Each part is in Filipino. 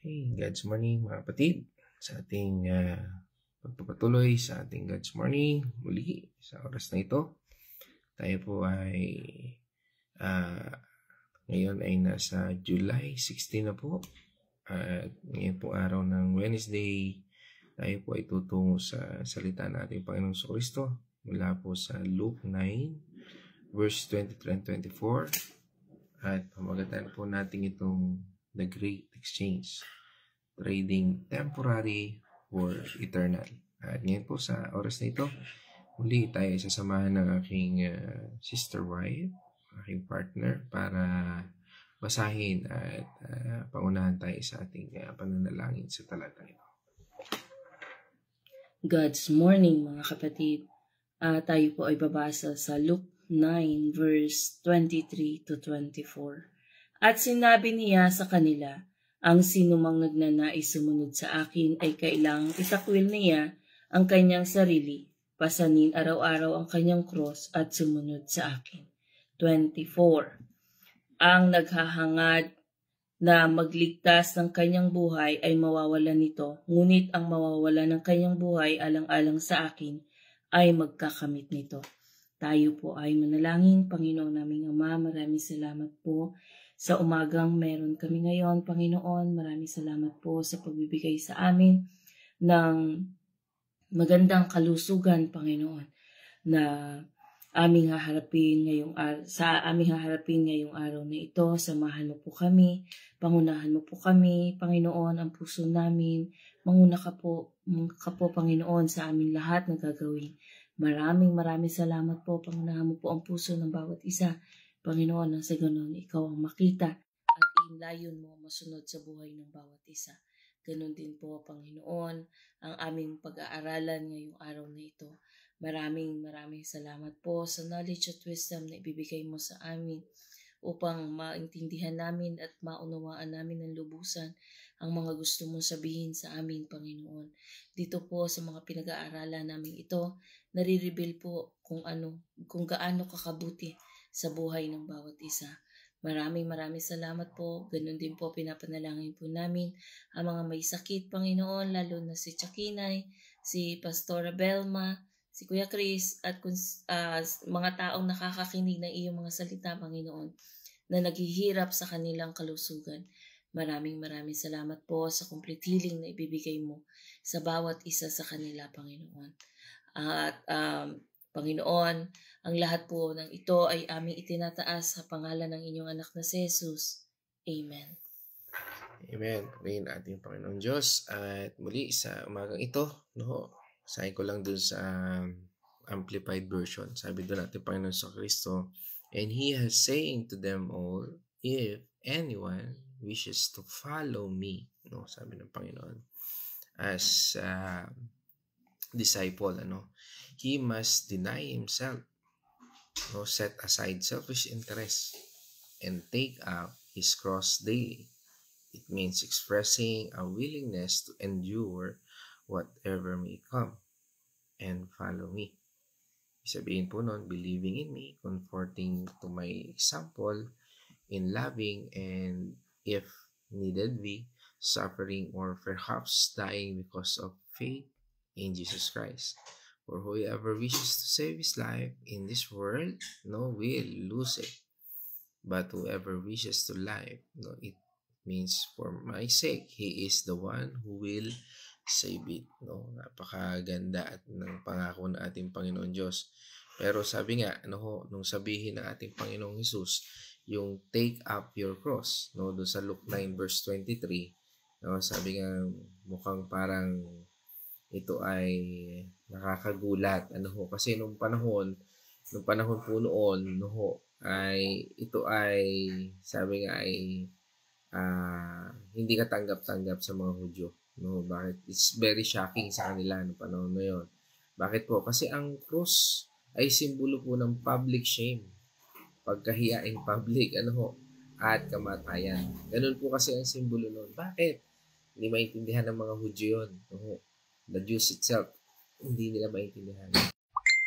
Okay, God's morning mga kapatid. Sa ating pagpapatuloy sa ating God's morning, muli sa oras na ito, tayo po ay ngayon ay nasa July 16 na po. At ngayon po araw ng Wednesday, tayo po ay tutungo sa salita ng ating Panginoong Kristo mula po sa Luke 9, verse 23 and 24. At pamagatan po natin itong The Great Exchange, trading temporary for eternal. At ngayon po sa oras na ito, muli tayo isasamahan ng aking sister wife, aking partner, para basahin at pangunahan tayo sa ating pananalangin sa talatang ito. God's morning mga kapatid. Tayo po ay babasa sa Luke 9 verse 23 to 24. At sinabi niya sa kanila, ang sinumang nagnanais sumunod sa akin ay kailangang itakwil niya ang kanyang sarili, pasanin araw-araw ang kanyang cross at sumunod sa akin. 24. Ang naghahangad na magligtas ng kanyang buhay ay mawawalan nito, ngunit ang mawawalan ng kanyang buhay alang-alang sa akin ay magkakamit nito. Tayo po ay manalangin. Panginoon naming Ama, maraming salamat po sa umagang meron kami ngayon, Panginoon. Maraming salamat po sa pagbibigay sa amin ng magandang kalusugan, Panginoon, na aming haharapin ngayong araw na ito. Samahan mo po kami, pangunahan mo po kami, Panginoon, ang puso namin. Manguna ka po, Panginoon, sa aming lahat na gagawin. Maraming salamat po. Pangunahan mo po ang puso ng bawat isa, Panginoon, nang sa ganon, ikaw ang makita at inlayon mo masunod sa buhay ng bawat isa. Ganon din po, Panginoon, ang aming pag-aaralan ngayong araw na ito. Maraming salamat po sa knowledge at wisdom na ibibigay mo sa amin upang maintindihan namin at maunawaan namin ng lubusan ang mga gusto mong sabihin sa amin, Panginoon. Dito po sa mga pinag-aaralan namin ito, nare-reveal po kung gaano kakabuti sa buhay ng bawat isa. Maraming salamat po. Ganun din po pinapanalangin po namin ang mga may sakit, Panginoon, lalo na si Chakinay, si Pastora Belma, si Kuya Chris, at mga taong nakakakinig ng iyong mga salita, Panginoon, na naghihirap sa kanilang kalusugan. Maraming salamat po sa complete healing na ibibigay mo sa bawat isa sa kanila, Panginoon. At Panginoon, ang lahat po ng ito ay aming itinataas sa pangalan ng inyong anak na si Jesus. Amen. Amen. Pagkain ating Panginoon Diyos. At muli sa umagang ito, sabi ko lang dun sa Amplified Version. Sabi doon natin Panginoon sa Kristo, and He has saying to them all, if anyone wishes to follow me, sabi ng Panginoon, as disciple, he must deny himself, set aside selfish interests, and take up his cross daily. It means expressing a willingness to endure whatever may come and follow me. Sabihin po nun, believing in me, comforting to my example, in loving, and if needed be, suffering or perhaps dying because of faith in Jesus Christ. For whoever wishes to save his life in this world, will lose it. But whoever wishes to life, it means for my sake, He is the one who will save it. Napakaganda at ng pangako ng ating Panginoon Diyos. Pero sabi nga, nung sabihin ng ating Panginoong Jesus, yung take up your cross, doon sa Luke 9 verse 23, sabi nga mukhang parang ito ay nakakagulat. Kasi nung panahon po noon, ay ito ay sabi nga ay hindi katanggap-tanggap sa mga Hudyo. Bakit? It's very shocking sa kanila noong panahon na yun. Bakit po? Kasi ang cross ay simbolo po ng public shame. Pagkahiya in public, at kamatayan. Ganun po kasi ang simbolo noon. Bakit? Hindi maintindihan ng mga Hudyo yun. The Jews itself, hindi nila maintindihan.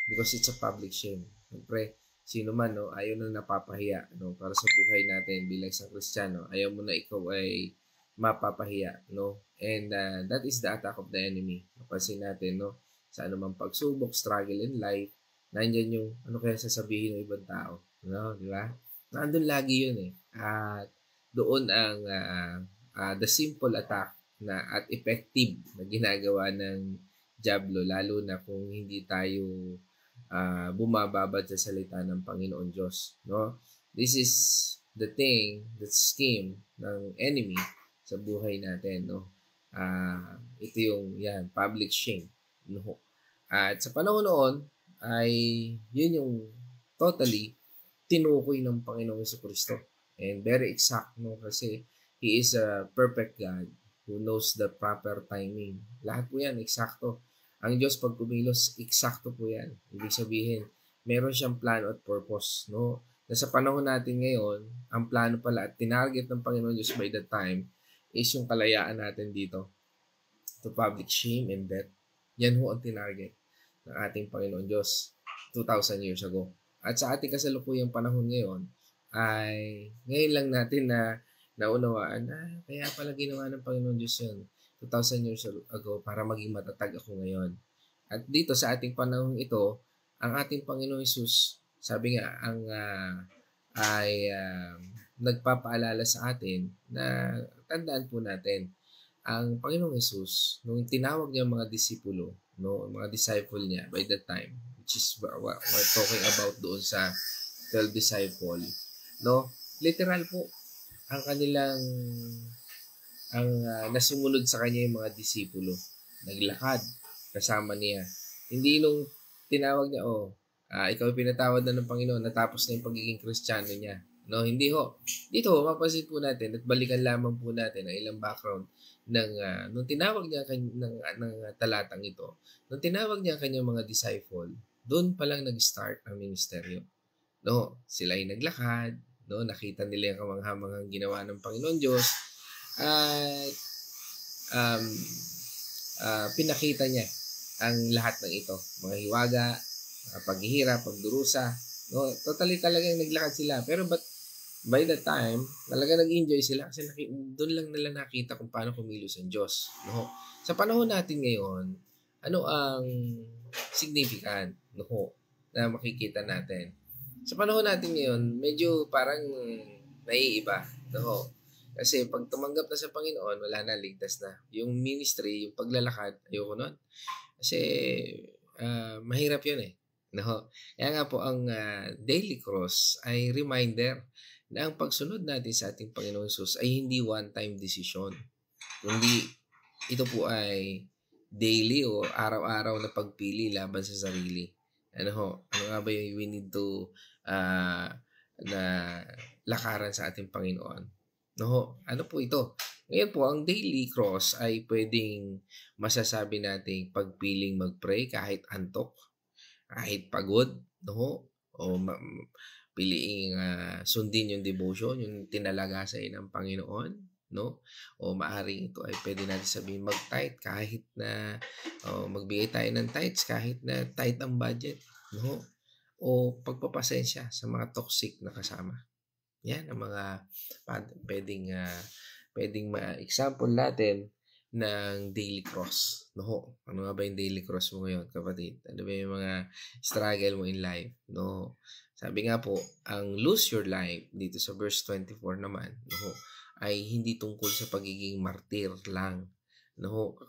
Because it's a public shame. Siyempre, sino man, ayaw na napapahiya para sa buhay natin bilang isang Kristiyano. Ayaw mo na ikaw ay mapapahiya, no? And that is the attack of the enemy. Napansin natin, no? Sa anumang pagsubok, struggle in life, nandyan yung ano kaya sasabihin ng ibang tao, no? Di ba? Nandun lagi yun eh. At doon ang the simple attack na at effective na ginagawa ng Diablo, lalo na kung hindi tayo bumababad sa salita ng Panginoon Diyos, no? This is the thing, the scheme ng enemy sa buhay natin, no? Ito yung public shame, no? At sa panahon noon ay yun yung totally tinukoy ng Panginoong Jesucristo. And very exact, no? Kasi He is a perfect God who knows the proper timing. Lahat po yan, eksakto. Ang Diyos pag kumilos, eksakto po yan. Ibig sabihin, meron siyang plano at purpose, no? Na sa panahon natin ngayon, ang plano pala at tinarget ng Panginoon Diyos by that time is yung kalayaan natin dito to public shame and death. Yan ho ang tinarget ng ating Panginoon Diyos 2,000 years ago. At sa ating kasalukuyang panahon ngayon, ay ngayon lang natin na naunawaan na kaya pala ginawa ng Panginoon Diyos yun 2,000 years ago para maging matatag ako ngayon. At dito sa ating panahon ito, ang ating Panginoon Jesus, sabi nga, nagpapaalala sa atin na tandaan po natin, ang Panginoong Jesus, nung tinawag niya mga disipulo, no, mga disciple niya by that time, which is what we're talking about doon sa 12 disciple, no, literal po, ang kanilang nasumunod sa kanya yung mga disipulo. Naglakad kasama niya. Hindi nung tinawag niya, ikaw pinatawad na ng Panginoon, natapos na yung pagiging Kristiyano niya. No, hindi ho. Dito, mapapansin po natin at balikan lamang po natin ang ilang background ng nung tinawag niya ng talatang ito. Nung tinawag niya kanyang mga disciple, doon pa lang nag-start ang ministeryo. No, sila ay naglakad, no, nakita nila yung kamanghamanghang ginawa ng Panginoon Diyos at pinakita niya ang lahat ng ito, mga hiwaga, paghihirap, pagdurusa, no, totally talagang naglakad sila. Pero by the time, talaga nag-enjoy sila kasi doon lang nila nakita kung paano kumilos ang Diyos, no. Sa panahon natin ngayon, ano ang significant, no, na makikita natin? Sa panahon natin ngayon, medyo parang naiiba, no. Kasi pag tumanggap na sa Panginoon, wala na, ligtas na. Yung ministry, yung paglalakad, ayoko nun. Kasi mahirap yun eh. No? Kaya nga po ang daily cross ay reminder na ang pagsunod natin sa ating Panginoon Jesus ay hindi one-time decision. Kundi ito po ay daily o araw-araw na pagpili laban sa sarili. Ano nga ba yung we need to na lakaran sa ating Panginoon? No, ano po ito? Ngayon po, ang daily cross ay pwedeng masasabi nating pagpiling mag-pray kahit antok, kahit pagod, no? O piliing sundin yung devotion, yung tinalaga sa ng Panginoon, no? O maaring ito ay pwede natin sabihin mag-tithe kahit na magbigay tayo ng tithes kahit na tight ang budget, no? O pagpapasensya sa mga toxic na kasama. Yan ang mga pwedeng ma-example natin ng daily cross. No? Ano nga ba yung daily cross mo ngayon, kapatid? Ano ba yung mga struggle mo in life? No? Sabi nga po, ang lose your life dito sa verse 24 naman, no, ay hindi tungkol sa pagiging martir lang. No?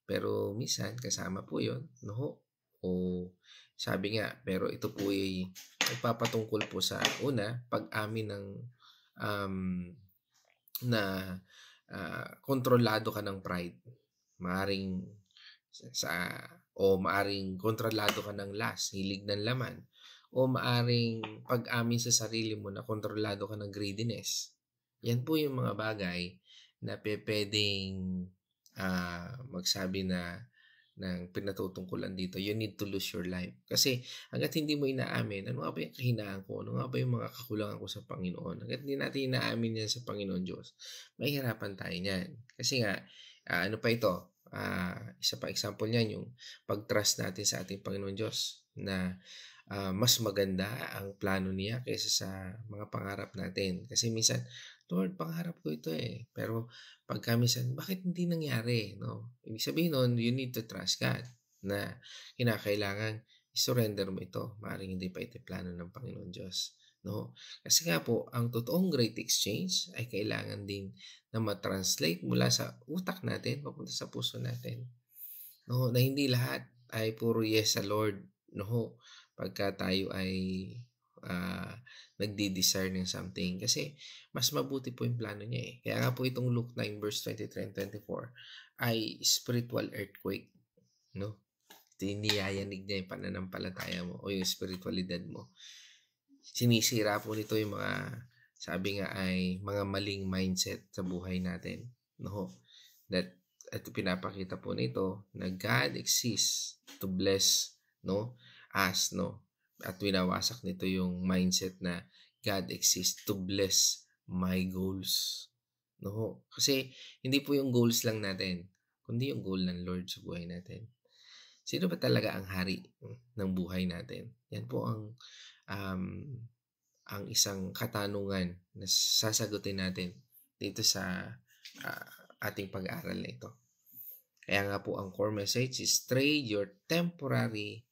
Pero minsan kasama po 'yon, no? O sabi nga, pero ito po ay nagpapatungkol po sa una, pag-amin ng kontrolado ka ng pride. Maaring maaring kontrolado ka ng lust, hilig ng laman, o maaring pag-amin sa sarili mo na kontrolado ka ng greediness. Yan po yung mga bagay na pwedeng magsabi na ng pinatutungkulan dito, you need to lose your life. Kasi hanggat hindi mo inaamin, ano nga ba yung kahinaan ko? Ano nga ba yung mga kakulangan ko sa Panginoon? Hanggat hindi natin inaamin yan sa Panginoon Diyos, mahihirapan tayo niyan. Kasi nga, ano pa ito? Isa pa example niyan, yung pag-trust natin sa ating Panginoon Diyos na mas maganda ang plano niya kaysa sa mga pangarap natin. Kasi minsan, Lord, pangarap ko ito eh. Pero pagka minsan, bakit hindi nangyari? No? Ibig sabihin nun, you need to trust God na kinakailangan i-surrender mo ito. Maaaring hindi pa ito plano ng Panginoon Diyos. No? Kasi nga po, ang totoong great exchange ay kailangan din na matranslate mula sa utak natin papunta sa puso natin. No? Na hindi lahat ay puro yes sa Lord. No? Pagka tayo ay nagdi-desire ng something. Kasi mas mabuti po yung plano niya eh. Kaya nga po itong Luke 9 verse 23 and 24 ay spiritual earthquake. No? Niyayanig niya yung pananampalataya mo o yung spiritualidad mo. Sinisira po nito yung mga, sabi nga ay mga maling mindset sa buhay natin. No? That ito pinapakita po nito na God exists to bless us, at winawasak nito yung mindset na God exists to bless my goals. No? Kasi hindi po yung goals lang natin, kundi yung goal ng Lord sa buhay natin. Sino ba talaga ang hari ng buhay natin? Yan po ang isang katanungan na sasagutin natin dito sa ating pag-aaral na ito. Kaya nga po ang core message is trade your temporary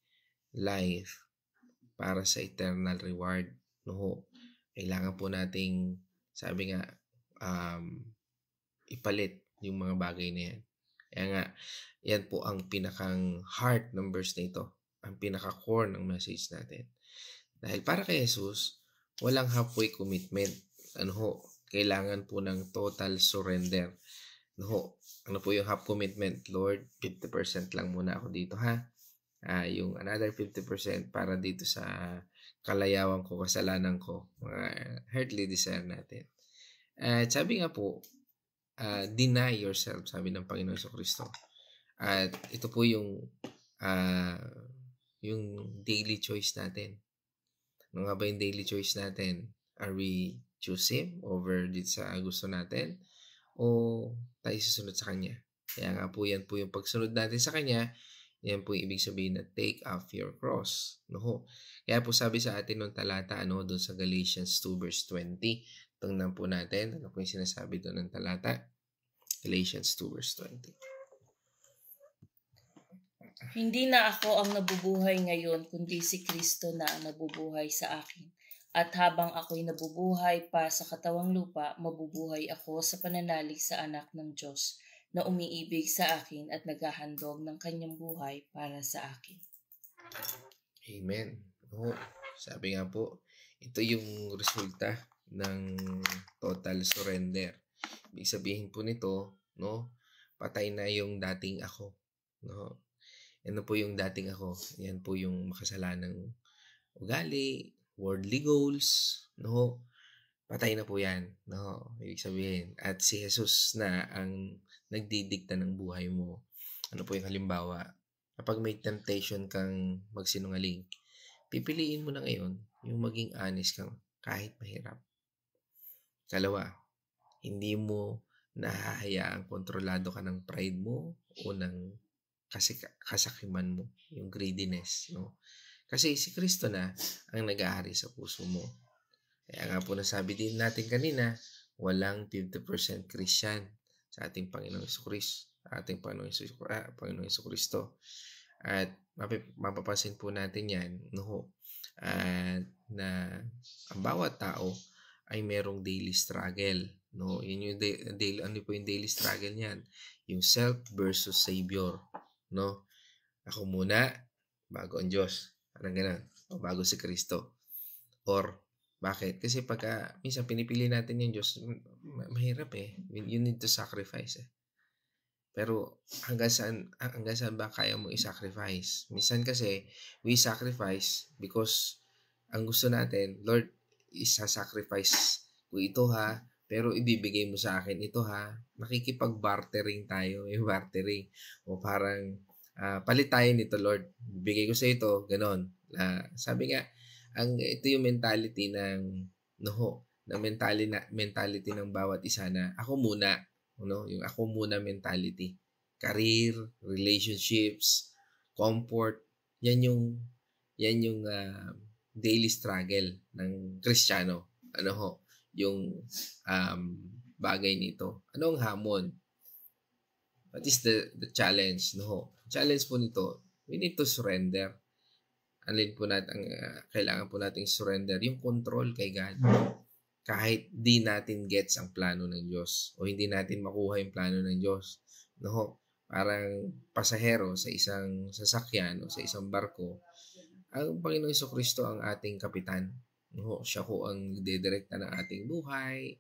life para sa eternal reward. No? Kailangan po nating, sabi nga, ipalit yung mga bagay na yan. Kaya nga, yan po ang pinakang heart ng verse na ito. Ang pinaka-core ng message natin. Dahil para kay Jesus, walang halfway commitment. Kailangan po ng total surrender. Ano po yung half commitment? Lord, 50% lang muna ako dito ha. Yung another 50% para dito sa kalayawan ko, kasalanan ko, mga earthly desire natin. At sabi nga po, deny yourself, sabi ng Panginoon Jesucristo. At ito po yung daily choice natin. Ano nga ba yung daily choice natin? Are we choose Him over dito sa gusto natin? O tayo susunod sa Kanya? Kaya nga po yan po yung pagsunod natin sa Kanya, yan po yung ibig sabihin na take off your cross. No? Kaya po sabi sa atin nung talata, doon sa Galatians 2 verse 20, tingnan po natin, ano po yung sinasabi doon ng talata? Galatians 2 verse 20. Hindi na ako ang nabubuhay ngayon, kundi si Kristo na ang nabubuhay sa akin. At habang ako'y nabubuhay pa sa katawang lupa, mabubuhay ako sa pananalig sa anak ng Diyos na umiibig sa akin at naghahandog ng kanyang buhay para sa akin. Amen. Sabi nga po, ito yung resulta ng total surrender. Ibig sabihin po nito, patay na yung dating ako. Ano po yung dating ako? Yan po yung makasalanang ugali, worldly goals, patay na po yan. Ibig sabihin. At si Jesus na ang nagdidikta ng buhay mo. Ano po yung halimbawa? Kapag may temptation kang magsinungaling, pipiliin mo na ngayon yung maging honest kang kahit mahirap. Kalawa, hindi mo nahahayaang kontrolado ka ng pride mo o ng kasakiman mo, yung greediness. Kasi si Kristo na ang nag-aari sa puso mo. Kaya nga po nasabi din natin kanina, walang 50% Christian sa ating Panginoong Jesucristo. Panginoong Jesucristo. At mapapansin po natin yan, na ang bawat tao ay merong daily struggle. Yun yung ano po yung daily struggle niyan? Yung self versus Savior. Ako muna, bago ang Diyos. Parang ganun. O bago si Kristo. Or, bakit? Kasi pagka minsan pinipili natin yung Diyos, mahirap eh. You need to sacrifice eh. Pero hanggang saan ba kaya mo i-sacrifice? Minsan kasi, we sacrifice because ang gusto natin, Lord, isa-sacrifice ko ito ha, pero ibibigay mo sa akin ito ha. Nakikipag-bartering tayo, bartering. O parang, palit tayo nito, Lord. Bigay ko sa ito, ganon. Sabi nga, ito yung mentality ng mentality ng bawat isa na ako muna. Yung ako muna mentality. Career, relationships, comfort, yan yan yung daily struggle ng Kristiyano. Ano ho, yung bagay nito. Ano ang hamon? What is the challenge? No ho? Challenge po nito, we need to surrender. Alin po natin, kailangan po nating surrender yung control kay God. Kahit di natin gets ang plano ng Diyos o hindi natin makuha yung plano ng Diyos. No? Parang pasahero sa isang sasakyan o sa isang barko, ang Panginoong Jesucristo ang ating kapitan. No? Siya ko ang nagdedirekta ng ating buhay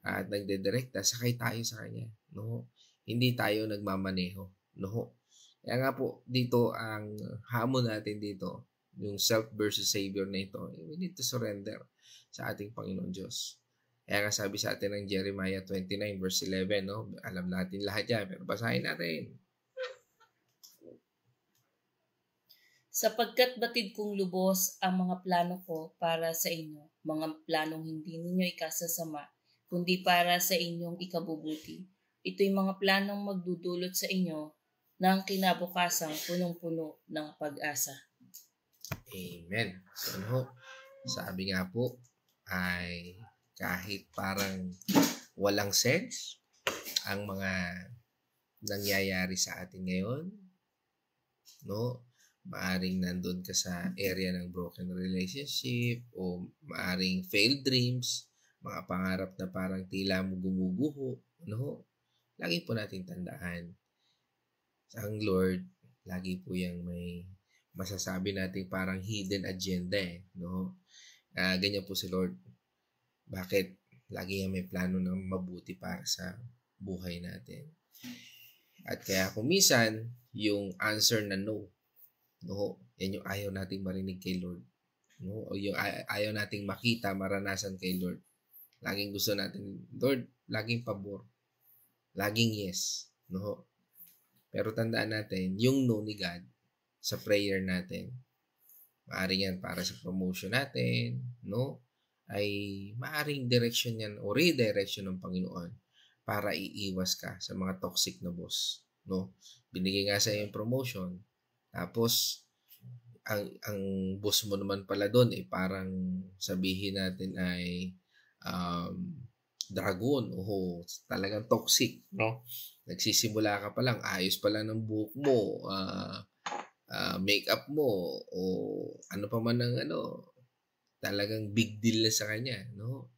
at nagdedirekta, sakay tayo sa Kanya. No? Hindi tayo nagmamaneho. No? Kaya nga po, dito ang hamon natin dito, yung self versus Savior na ito, we need to surrender sa ating Panginoon Diyos. Kaya nga sabi sa atin ng Jeremiah 29 verse 11, no? Alam natin lahat yan, pero basahin natin. Sapagkat batid kong lubos ang mga plano ko para sa inyo, mga planong hindi ninyo ikasasama, kundi para sa inyong ikabubuti. Ito'y mga planong magdudulot sa inyo ng kinabukasang punong-puno ng pag-asa. Amen. So, ano, sabi nga po, ay kahit parang walang sense ang mga nangyayari sa atin ngayon, no? Maaring nandun ka sa area ng broken relationship o maaring failed dreams, mga pangarap na parang tila mo gumuguho, no? Lagi po nating tandaan, ang Lord, lagi po yung may masasabi natin parang hidden agenda no? Ganyan po si Lord. Bakit? Lagi may plano ng mabuti para sa buhay natin. At kaya kung minsan, yung answer na no, yan yung ayaw nating marinig kay Lord. No? O yung ayaw nating makita, maranasan kay Lord. Laging gusto natin, Lord, laging pabor. Laging yes. No? Pero tandaan natin, yung no ni God sa prayer natin, maaring yan para sa promotion natin, no? Ay maaring direction yan o redirection ng Panginoon para iiwas ka sa mga toxic na boss, no? Binigay nga sa iyo yung promotion, tapos ang boss mo naman pala doon parang sabihin natin ay dragon o talagang toxic, no? Nagsisimula ka pa lang, ayos pala ng buhok mo, makeup mo o ano pa man ang talagang big deal na sa kanya, no?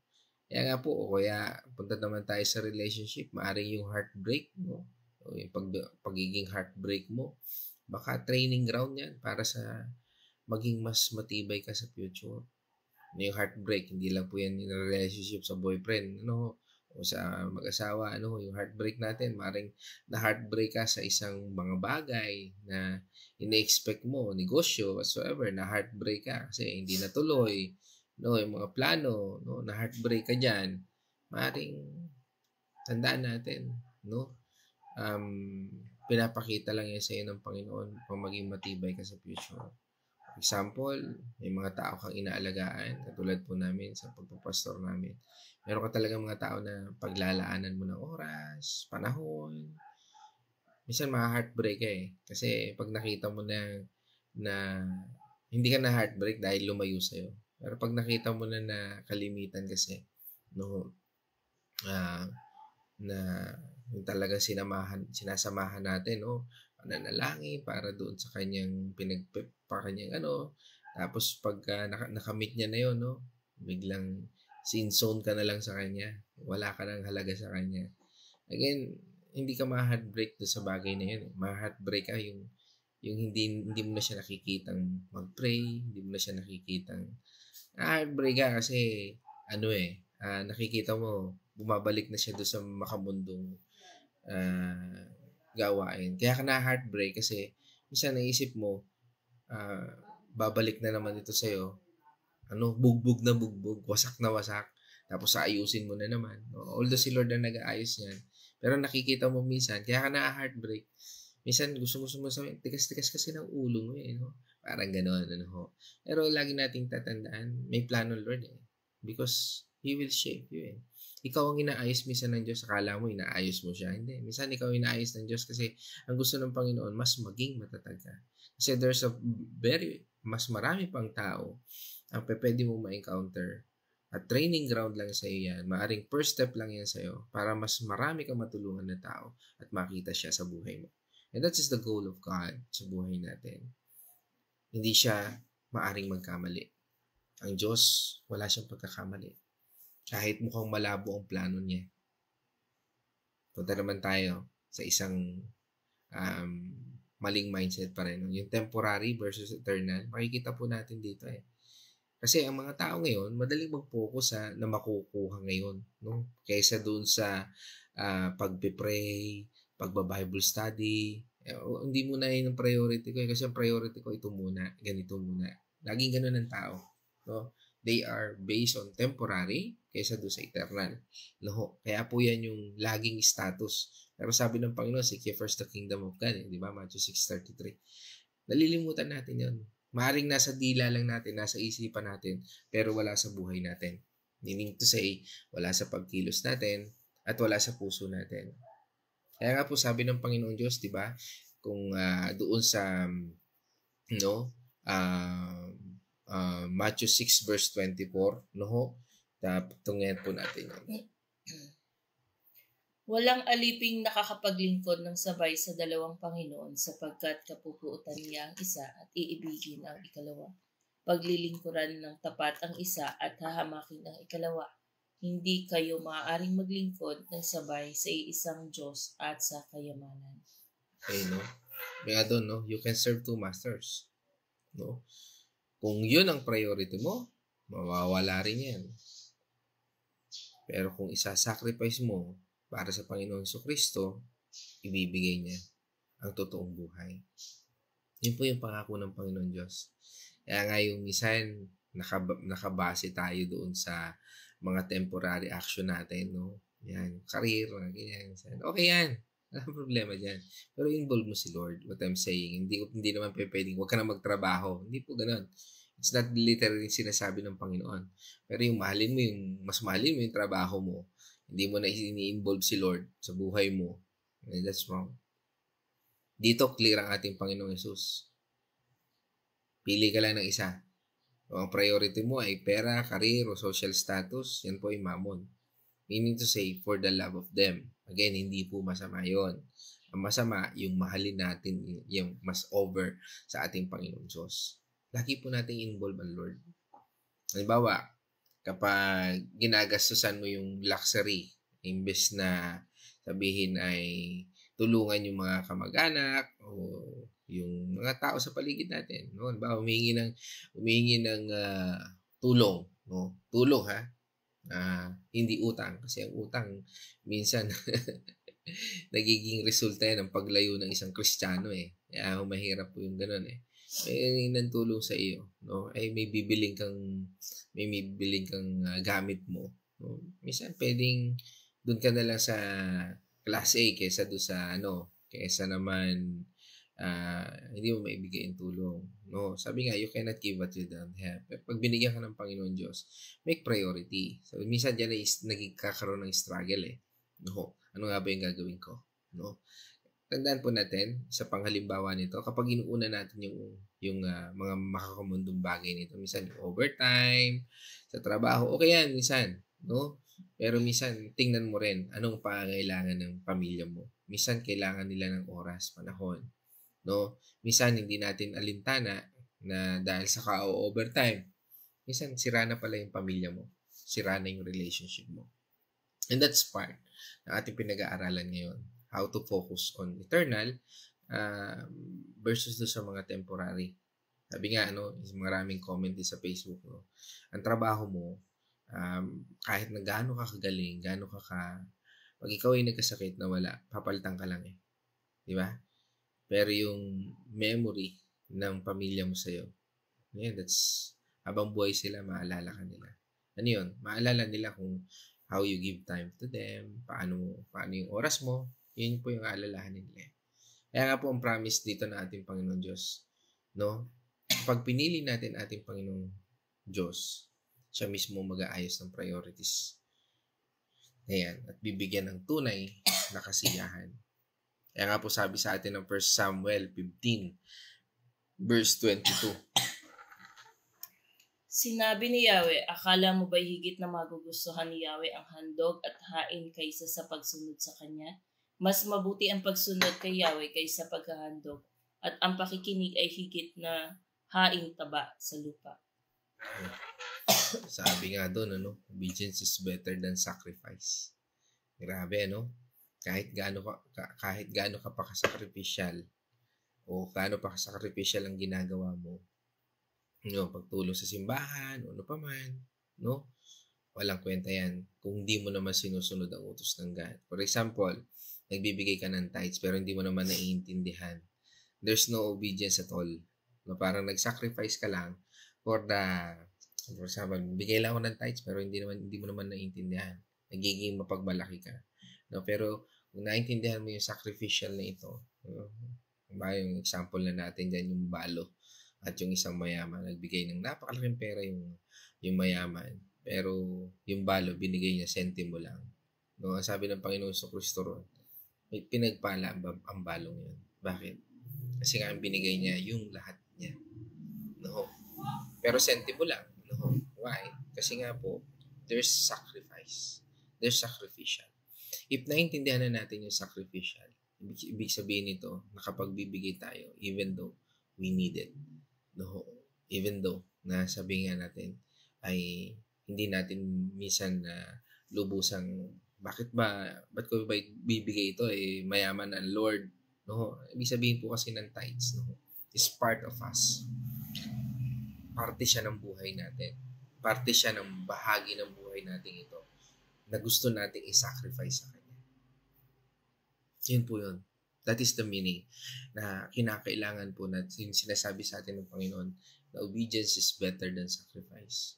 Kaya nga po, kaya punta naman tayo sa relationship, maaring yung heartbreak, no? O yung pagiging heartbreak mo, baka training ground yan para sa maging mas matibay ka sa future. Yung heartbreak, hindi lang po yan yung relationship sa boyfriend, no? O sa mag-asawa, yung heartbreak natin, maring na-heartbreak ka sa isang mga bagay na ine-expect mo, negosyo, whatsoever, na-heartbreak ka kasi hindi natuloy, no? Yung mga plano, no? Na-heartbreak ka dyan, maring tandaan natin, no? Pinapakita lang yan sa iyo ng Panginoon kung maging matibay ka sa future. Example, may mga tao kang inaalagaan, katulad po namin sa pagpapastor namin. Meron ka talagang mga tao na paglalaanan mo ng oras, panahon. Minsan ma-heartbreak ka kasi pag nakita mo na hindi ka na-heartbreak dahil lumayo sa'yo. Pero pag nakita mo na kalimitan kasi, no, na yung talagang sinasamahan natin, no, pananalangin para doon sa kanyang tapos pagka nakamit niya na yun, no, biglang sin zone ka na lang sa kanya, wala ka nang halaga sa kanya. Again, hindi ka ma-heartbreak doon sa bagay na yun. Ma-heartbreak ka yung hindi mo na siya nakikitang mag-pray, hindi mo na siya nakikitang heartbreak ka kasi nakikita mo bumabalik na siya doon sa makamundong gawain. Kaya ka na-heartbreak kasi minsan naisip mo babalik na naman ito sa'yo, bugbog na bugbog, wasak na wasak, tapos aayusin mo na naman. Although si Lord ang nag-aayos niyan, pero nakikita mo minsan, kaya ka na-heartbreak. Minsan gusto mo sabihin, tigas-tigas kasi ng ulo mo no? Parang gano'n, Pero lagi nating tatandaan, may plano Lord because He will shape you Ikaw ang inaayos minsan ng Diyos, akala mo inaayos mo siya. Hindi, minsan ikaw inaayos ng Diyos kasi ang gusto ng Panginoon, mas maging matatag ka. Kasi there's a very mas marami pang tao ang pwede mo ma-encounter at training ground lang sa iyo yan, maaring first step lang yan sa iyo para mas marami kang matulungan na tao at makita siya sa buhay mo. And that is the goal of God sa buhay natin. Hindi siya maaring magkamali. Ang Diyos, wala siyang pagkakamali. Kahit mukhang malabo ang plano niya. Punta naman tayo sa isang maling mindset pa rin. Yung temporary versus eternal, makikita po natin dito eh. Kasi ang mga tao ngayon, madaling mag-focus na makukuha ngayon. No? Kaysa doon sa pagpe-pray, pagba-Bible study. Hindi muna yun ang priority ko. Kasi ang priority ko ito muna, ganito muna. Laging ganun ang tao. No? They are based on temporary kaysa doon sa eternal. No? Kaya po yan yung laging status. Pero sabi ng Panginoon, seek ye first the kingdom of God. Di ba? Matthew 6:33. Nalilimutan natin yun. Maaring nasa dila lang natin, nasa isipan natin, pero wala sa buhay natin. Meaning to say, wala sa pagkilos natin at wala sa puso natin. Kaya nga po sabi ng Panginoon Diyos, di ba? Kung doon sa Matthew 6 verse 24, no? Tungyan po natin yun. Walang aliping nakakapaglingkod ng sabay sa dalawang Panginoon sapagkat kapupuutan niya ang isa at iibigin ang ikalawa. Paglilingkuran ng tapat ang isa at hahamakin ang ikalawa. Hindi kayo maaaring maglingkod ng sabay sa iisang Diyos at sa kayamanan. Okay, no? Kaya doon, no? You can serve two masters. No? Kung yun ang priority mo, mawawala rin yan. Pero kung isa-sacrifice mo para sa Panginoon Kristo, ibibigay niya ang totoong buhay. Yun po yung pangako ng Panginoon Diyos. Kaya nga yung minsan, nakabase tayo doon sa mga temporary action natin, no? Yan, career, ganyan. Okay yan. Walang problema dyan. Pero involve mo si Lord. What I'm saying, hindi naman pwedeng, huwag ka na magtrabaho. Hindi po ganun. It's not literally sinasabi ng Panginoon. Pero yung mas mahalin mo yung trabaho mo, hindi mo na ini-involve si Lord sa buhay mo. And that's wrong. Dito, clear ang ating Panginoong Yesus. Pili ka lang ng isa. O ang priority mo ay pera, career, o social status, yan po ay mammon. Meaning to say, for the love of them. Again, hindi po masama yon. Ang masama, yung mahalin natin, yung mas over sa ating Panginoong Diyos. Lagi po nating involve ang Lord. Halimbawa, kapag ginagastusan mo yung luxury, imbes na sabihin ay tulungan yung mga kamag-anak o yung mga tao sa paligid natin, no? Halimbawa, humingi ng tulong, no? Tulong ha. Hindi utang kasi ang utang minsan nagiging resulta yan ng paglayo ng isang Kristiyano eh. Kaya mahirap po yung ganun eh. May nantulong sa iyo, no? Ay may bibiling kang gamit mo, no? Minsan pwedeng doon ka na lang sa class A kaysa doon sa kaysa naman hindi mo maibigay yung tulong, no? Sabi nga, you cannot give what you don't have. Pero pag binigyan ka ng Panginoon Diyos, make priority. So minsan diyan ay nagkakaroon ng struggle eh. No? Ano nga ba yung gagawin ko, no? Tandaan po natin, sa panghalimbawa nito, kapag inuuna natin yung mga makakamundong bagay nito, minsan yung overtime, sa trabaho, okay yan, minsan, no? Pero minsan, tingnan mo rin, anong pangangailangan ng pamilya mo. Minsan, kailangan nila ng oras, panahon, no? Minsan, hindi natin alintana na dahil sa overtime, minsan, sira na pala yung pamilya mo. Sira na yung relationship mo. And that's part ng ating pinag-aaralan ngayon. How to focus on eternal versus do sa mga temporary. Sabi nga, maraming comment din sa Facebook, no? Ang trabaho mo, kahit na gaano ka kagaling, pag ikaw ay nagkasakit na wala, papalitan ka lang eh. Di ba? Pero yung memory ng pamilya mo sa'yo, that's, habang buhay sila, maalala ka nila. Ano yun? Maalala nila kung how you give time to them, paano yung oras mo, yun po yung aalalahanin nila. Kaya nga po ang promise dito ng ating Panginoon Diyos, no? Pag pinili natin ating Panginoong Diyos, siya mismo mag-aayos ng priorities. Ayan, at bibigyan ng tunay na kasiyahan. Kaya nga po sabi sa atin ng 1 Samuel 15, verse 22. Sinabi ni Yahweh, akala mo ba'y higit na magugustuhan ni Yahweh ang handog at hain kaysa sa pagsunod sa Kanya? Mas mabuti ang pagsunod kay Yahweh kaysa paghahandog, at ang pakikinig ay higit na haing taba sa lupa. Sabi nga doon, obedience is better than sacrifice. Grabe, kahit gaano ka pa kasakripisyal o gaano pa kasakripisyal ang ginagawa mo, pagtulong sa simbahan o ano pa man, walang kwenta yan kung hindi mo naman sinusunod ang utos ng God. For example, nagbibigay ka ng tithes pero hindi mo naman naiintindihan. There's no obedience at all. Parang nag-sacrifice ka lang for example, bigay lang ako ng tithes pero hindi mo naman naiintindihan. Nagiging mapagmalaki ka. Pero kung naiintindihan mo yung sacrificial na ito, yung example na natin dyan, yung balo at yung isang mayaman, nagbigay ng napakalaking pera yung mayaman, pero yung balo, binigay niya sentimo lang. Ang sabi ng Panginoon sa Kristo ron, may pinagpala ang balong yun. Bakit? Kasi nga ang binigay niya yung lahat niya. Pero sentimo lang. Why? Kasi nga po, there's sacrifice. There's sacrificial. If naintindihan na natin yung sacrificial, ibig sabihin nito, nakapagbibigay tayo even though we need it. Even though na sabi nga natin ay hindi natin minsan na lubusang ba't ko ba bibigay ito mayaman ang Lord, ibig sabihin po kasi ng tithes is part of us. Parte siya ng buhay natin, parte siya ng bahagi ng buhay natin ito na gusto nating i-sacrifice sa Kanya. Yun po yun. That is the meaning na kinakailangan po natin, sinasabi sa atin ng Panginoon na obedience is better than sacrifice.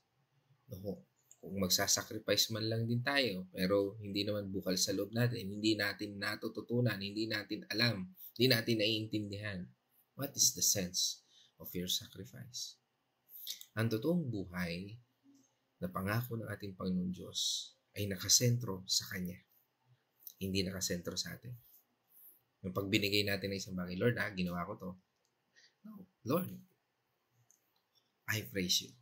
Kung magsasacrifice man lang din tayo, pero hindi naman bukal sa loob natin, hindi natin natututunan, hindi natin alam, hindi natin naiintindihan, what is the sense of your sacrifice? Ang totoong buhay na pangako ng ating Panginoon Diyos ay nakasentro sa Kanya. Hindi nakasentro sa atin. Yung pag binigay natin ng isang bagay, Lord, ginawa ko to. No, Lord, I praise you.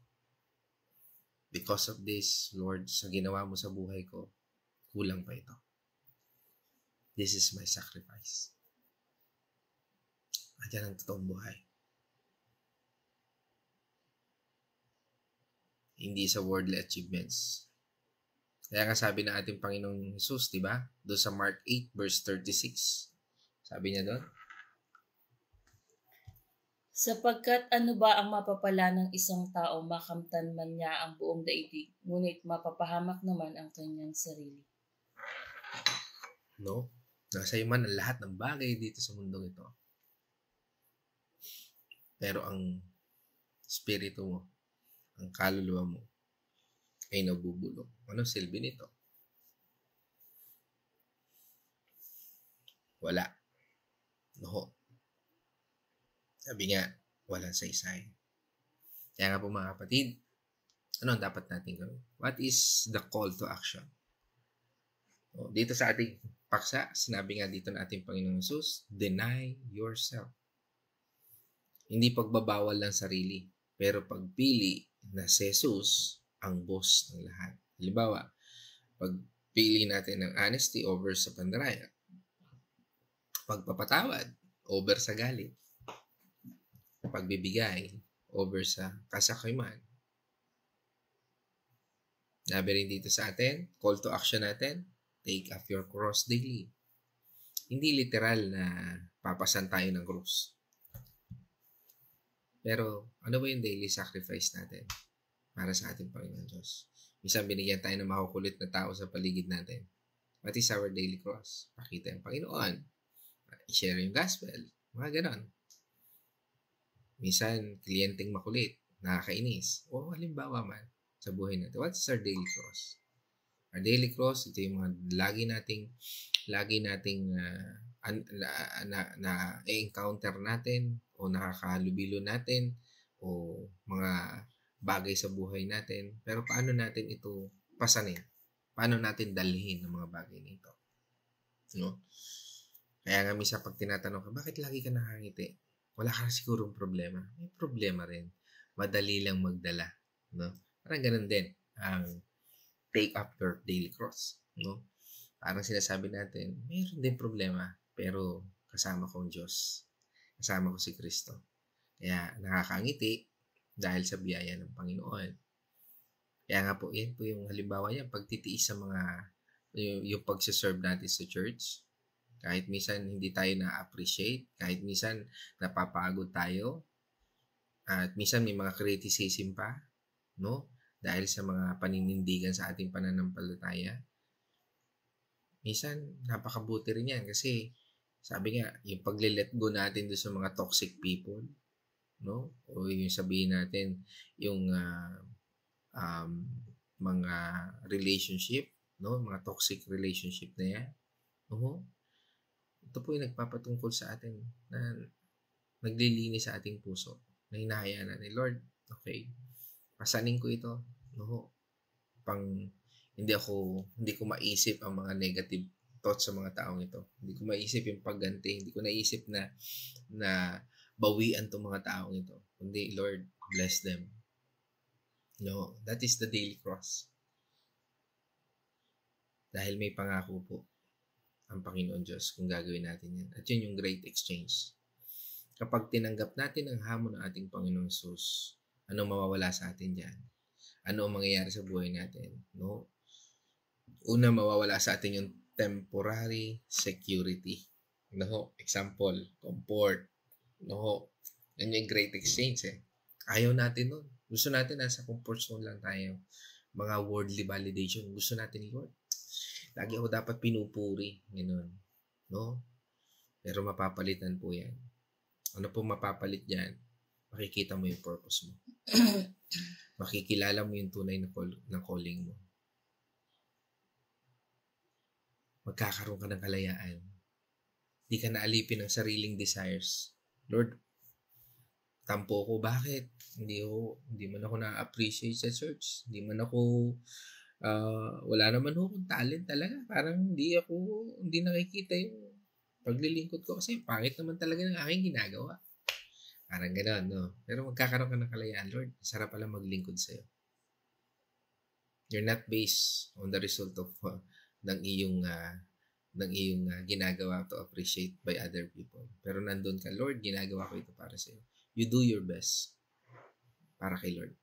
Because of this, Lord, sa ginawa mo sa buhay ko, kulang pa ito. This is my sacrifice. At yan ang totoong buhay. Hindi sa worldly achievements. Kaya nga sabi ng ating Panginoong Jesus, di ba? Doon sa Mark 8 verse 36. Sabi niya doon, sapagkat ano ba ang mapapala ng isang tao makamtan man niya ang buong daigdig, ngunit mapapahamak naman ang kanyang sarili. Nasa iyo man ang lahat ng bagay dito sa mundong ito. Pero ang spirito mo, ang kaluluwa mo, ay nabubulok. Anong silbi nito? Wala. Sabi nga, walang saysay. Kaya nga po mga kapatid, ano ang dapat natin gawin? What is the call to action? Dito sa ating paksa, sinabi nga dito ng ating Panginoong Jesus, deny yourself. Hindi pagbabawal ng sarili, pero pagpili na si Jesus ang boss ng lahat. Halimbawa, pagpili natin ng honesty over sa pandaraya, pagpapatawad over sa galit, pagbibigay over sa kasakiman. Sabi rin dito sa atin, call to action natin, take up your cross daily. Hindi literal na papasan tayo ng cross. Pero ano ba yung daily sacrifice natin para sa ating Panginoon Diyos? Minsan binigyan tayo ng makukulit na tao sa paligid natin. What is our daily cross? Pakita yung Panginoon. I-share yung gospel. Mga ganon. Minsan, kliyenteng makulit, nakakainis. O halimbawa man sa buhay natin. What is our daily cross? Our daily cross, ito yung mga lagi nating na-encounter natin o nakakalubilo natin o mga bagay sa buhay natin. Pero paano natin ito pasanin? Paano natin dalhin ang mga bagay nito? Kaya nga minsan pag tinatanong ka, bakit lagi ka nakangiti? Wala ka sigurong problema. May problema rin. Madali lang magdala. no? Parang ganun din ang take up your daily cross, no? Parang sinasabi natin, mayroon din problema, pero kasama ko ang Diyos. Kasama ko si Kristo. Kaya nakakangiti dahil sa biyaya ng Panginoon. Kaya nga po, yan po yung halimbawa niya, pagtitiis sa mga, yung pagsiserve natin sa church. Kahit minsan hindi tayo na-appreciate, kahit minsan napapagod tayo, at minsan may mga criticism pa, no? Dahil sa mga paninindigan sa ating pananampalataya. Minsan, napakabuti rin yan kasi sabi nga, yung pagle-let go natin doon sa mga toxic people, no? O yung sabihin natin, yung mga relationship, no? Mga toxic relationship na yan. No? Ito po yung nagpapatungkol sa atin na naglilinis sa ating puso. Na hinahayaan natin, Lord, okay, pasanin ko ito. No? Hindi ko maisip ang mga negative thoughts sa mga taong ito. Hindi ko maisip yung pagganti. Hindi ko naisip na bawian tong mga taong ito. Kundi, Lord, bless them. No, that is the daily cross. Dahil may pangako po ang Panginoon Diyos kung gagawin natin yan. At yun yung great exchange. Kapag tinanggap natin ang hamon ng ating Panginoong Jesus, ano mawawala sa atin dyan? Ano ang mangyayari sa buhay natin? No? Una, mawawala sa atin yung temporary security. No? Example, comfort. No? Yan yung great exchange eh. Ayaw natin nun. Gusto natin nasa comfort zone lang tayo. Mga worldly validation. Gusto natin, Lord. Lagi ako dapat pinupuri. Ganun. No? Pero mapapalitan po yan. Ano po mapapalit dyan? Makikita mo yung purpose mo. Makikilala mo yung tunay na calling mo. Magkakaroon ka ng kalayaan. Hindi ka naalipin ng sariling desires. Lord, tampo ko. Bakit? Hindi man ako na-appreciate sa church. Hindi wala naman akong talent talaga. Parang hindi nakikita yung paglilingkod ko kasi pangit naman talaga ng aking ginagawa. Parang gano'n, no? Pero magkakaroon ka ng kalayaan, Lord. Sarap pala maglingkod sa'yo. You're not based on the result of ng iyong ginagawa to appreciate by other people. Pero nandun ka, Lord, ginagawa ko ito para sa'yo. You do your best para kay Lord.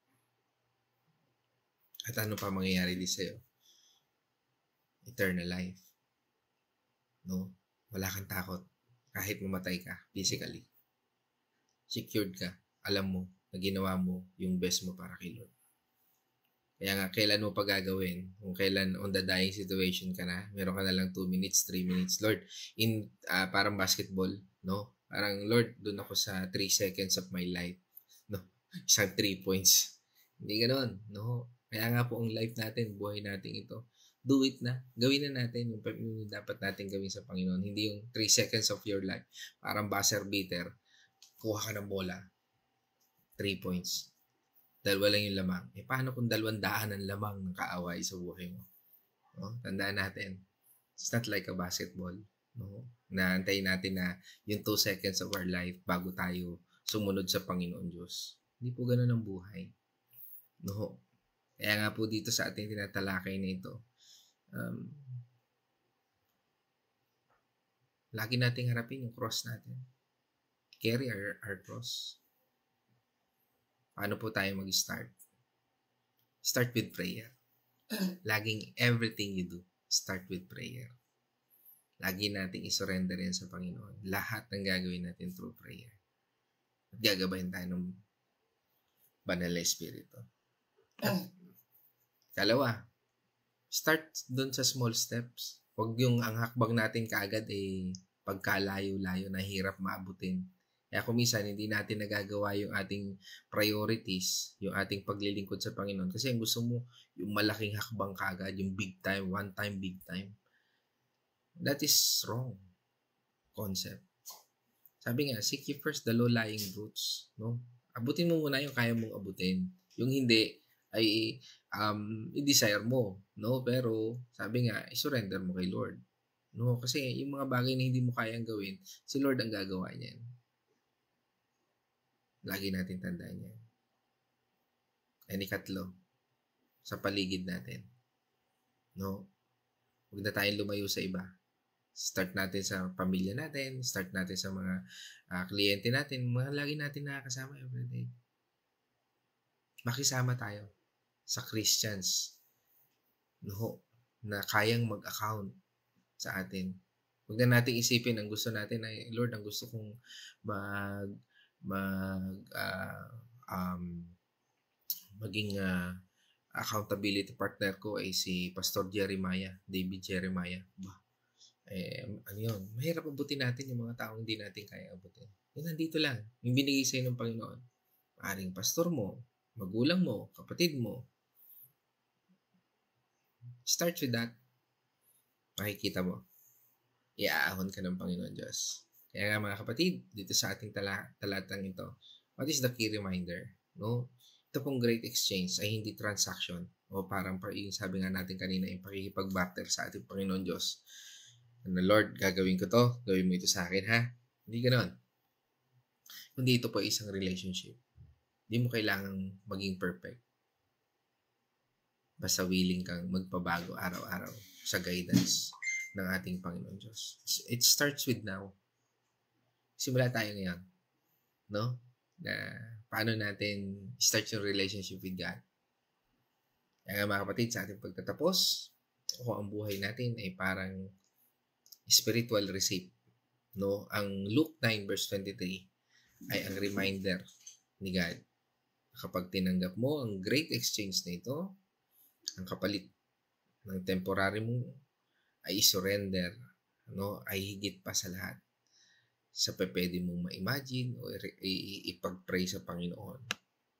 At ano pa mangyayari din sa'yo? Eternal life. No? Wala kang takot. Kahit mamatay ka, physically. Secured ka. Alam mo na ginawa mo yung best mo para kay Lord. Kaya nga, kailan mo pa gagawin? Kung kailan on the dying situation ka na, meron ka na lang 2 minutes, 3 minutes. Lord, parang basketball, no? Parang, Lord, dun ako sa 3 seconds of my life. No? Isang 3 points. Hindi ganoon, no? Kaya nga po ang life natin, buhay natin ito. Do it na. Gawin na natin yung dapat natin gawin sa Panginoon. Hindi yung 3 seconds of your life. Parang buzzer beater. Kuha ka ng bola. 3 points. Dalawa lang yung lamang. Paano kung 200 ang lamang ng kaaway sa buhay mo? No? Tandaan natin. It's not like a basketball. No? Naantayin natin na yung 2 seconds of our life bago tayo sumunod sa Panginoon Diyos. Hindi po ganun ang buhay. No? Kaya nga po dito sa ating tinatalakay na ito, lagi nating harapin yung cross natin. Carry our cross. Paano po tayo mag-start? Start with prayer. Laging everything you do, start with prayer. Lagi nating isurrender yan sa Panginoon. Lahat ng gagawin natin through prayer. At gagabahin tayo ng Banal na Espiritu. Dalawa, start dun sa small steps. Huwag yung ang hakbang natin kaagad pagkalayo-layo na hirap maabutin. Kaya kung minsan hindi natin nagagawa yung ating priorities, yung ating paglilingkod sa Panginoon. Kasi ang gusto mo, yung malaking hakbang kaagad, yung big time, one time, big time. That is wrong concept. Sabi nga, seek ye first the low-lying fruits. No? Abutin mo muna yung kaya mong abutin. Yung hindi, ay i-desire mo, no? Pero sabi nga, i-surrender mo kay Lord. No, kasi yung mga bagay na hindi mo kayang gawin, si Lord ang gagawa niyan. Lagi natin tandaan yan. And ikatlo, sa paligid natin. No? Huwag na tayong lumayo sa iba. Start natin sa pamilya natin, start natin sa mga kliyente natin, mga lagi natin nakakasama everyday. Makisama tayo sa Christians, no, na kayang mag-account sa atin. Huwag na natin isipin, ang gusto natin ay, Lord, ang gusto kong maging accountability partner ko ay si Pastor Jeremiah, David Jeremiah. Ano yun? Mahirap abutin natin yung mga taong hindi natin kaya abutin. Yun, nandito lang. Yung binigay sa'yo ng Panginoon. Maaring pastor mo, magulang mo, kapatid mo. Start with that. Makikita mo. Iaahon ka ng Panginoon Diyos. Kaya nga mga kapatid, dito sa ating talatang ito, what is the key reminder? No? Ito pong great exchange ay hindi transaction. O parang yung sabi nga natin kanina, yung pakikipag-barter sa ating Panginoon Diyos. Na Lord, gagawin ko to, gawin mo ito sa akin, ha? Hindi ganoon. Kundi ito po isang relationship. Hindi mo kailangang maging perfect. Basta willing kang magpabago araw-araw sa guidance ng ating Panginoon Diyos. It starts with now. Simula tayo ngayon. No? Na paano natin start yung relationship with God. Kaya mga kapatid, sa ating pagtatapos, kung ang buhay natin ay parang spiritual receipt. No? Ang Luke 9 verse 23 ay ang reminder ni God. Kapag tinanggap mo ang great exchange na ito, ang kapalit ng temporary mo ay surrender, no? Ay higit pa sa lahat sa pwede mong ma-imagine o ipag-pray sa Panginoon.